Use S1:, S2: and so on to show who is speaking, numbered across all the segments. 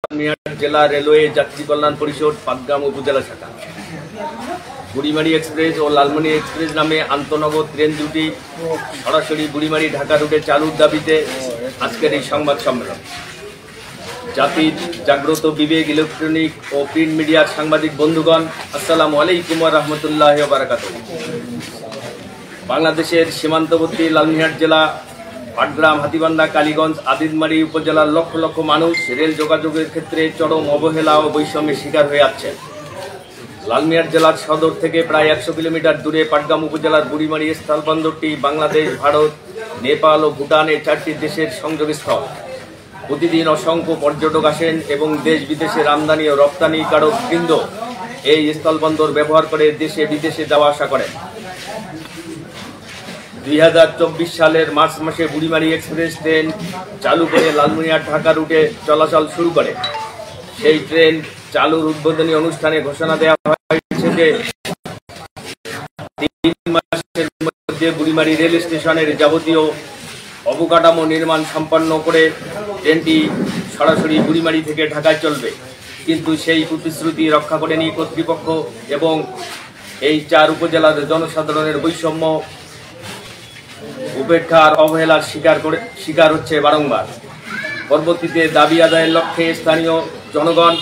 S1: লালমিয়ার জেলা রেলওয়ে যাত্রী কল্যাণ পরিষদ পাটগ্রাম উপজেলা শাখা বুড়িমারি এক্সপ্রেস ও লালমনি এক্সপ্রেস নামে আন্তনগর ট্রেন দুটি সরাসরি বুড়িমারি ঢাকা রুটে চালুর দাবিতে আজকের এই সংবাদ সম্মেলন। জাতির জাগ্রত বিবেক ইলেকট্রনিক ও প্রিন্ট মিডিয়ার সাংবাদিক বন্ধুগণ, আসসালামু আলাইকুম ওয়া রাহমাতুল্লাহি ওয়া বারাকাতুহু। বাংলাদেশের সীমান্তবর্তী লালমিয়ার জেলা পাটগ্রাম, হাতীবান্ধা, কালীগঞ্জ, আদিতমারী উপজেলার লক্ষ লক্ষ মানুষ রেল যোগাযোগের ক্ষেত্রে চরম অবহেলা ও বৈষম্যের শিকার হয়ে আছেন। লালমিয়ার জেলার সদর থেকে প্রায় 100 কিলোমিটার দূরে পাটগ্রাম উপজেলার বুড়িমারি স্থলবন্দরটি বাংলাদেশ, ভারত, নেপাল ও ভুটানের 4টি দেশের সংযোগস্থল। প্রতিদিন অসংখ্য পর্যটক আসেন এবং দেশ বিদেশের আমদানি ও রপ্তানিকারক বৃন্দ এই স্থলবন্দর ব্যবহার করে দেশে বিদেশে যাওয়া আসা করেন। 2024 সালের মার্চ মাসে বুড়িমারি এক্সপ্রেস ট্রেন চালু করে লালমনিরহাট ঢাকা রুটে চলাচল শুরু করে। সেই ট্রেন চালুর উদ্বোধনী অনুষ্ঠানে ঘোষণা দেওয়া হয়েছে যে 3 মাসের মধ্যে বুড়িমারি রেল স্টেশনের যাবতীয় অবকাঠামো নির্মাণ সম্পন্ন করে ট্রেনটি সরাসরি বুড়িমারি থেকে ঢাকায় চলবে। কিন্তু সেই প্রতিশ্রুতি রক্ষা করেনি কর্তৃপক্ষ এবং এই 4 উপজেলার জনসাধারণের বৈষম্য, উপেক্ষার, অবহেলার শিকার হচ্ছে বারংবার। পরবর্তীতে দাবি আদায়ের লক্ষ্যে স্থানীয় জনগণ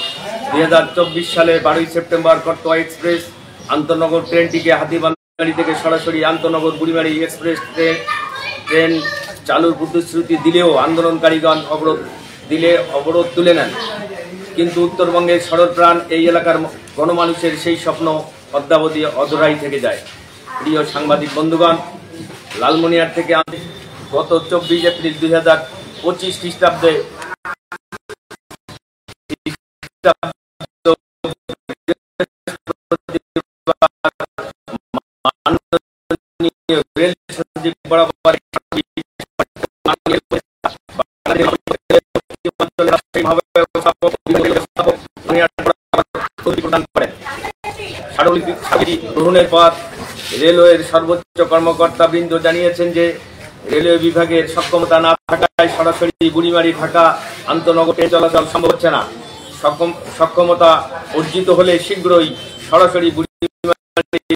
S1: 2024 সালের 12 সেপ্টেম্বর কটকা এক্সপ্রেস আন্তনগর ট্রেনটিকে হাতীবান্ধা থেকে সরাসরি আন্তনগর বুড়িমারি এক্সপ্রেস ট্রেন চালুর প্রতিশ্রুতি দিলেও আন্দোলনকারীগণ অবরোধ তুলে নেন। কিন্তু উত্তরবঙ্গের সরলপ্রাণ এই এলাকার গণমানুষের সেই স্বপ্ন অদ্যাবধি অধরাই থেকে যায়। প্রিয় সাংবাদিক বন্ধুগণ, লালমনিরহাট থেকে গত 24 এপ্রিল 2025 খ্রিস্টাব্দে রেল সচিব বরাবর গ্রহণের পর রেলওয়ের সর্বোচ্চ কর্মকর্তা বৃন্দ জানিয়েছেন যে রেলওয়ে বিভাগের সক্ষমতা না থাকায় সরাসরি বুড়িমারি ঢাকা আন্তনগর ট্রেন চলাচল সম্ভব হচ্ছে না। সক্ষমতা অর্জিত হলে শীঘ্রই সরাসরি বুড়িমারি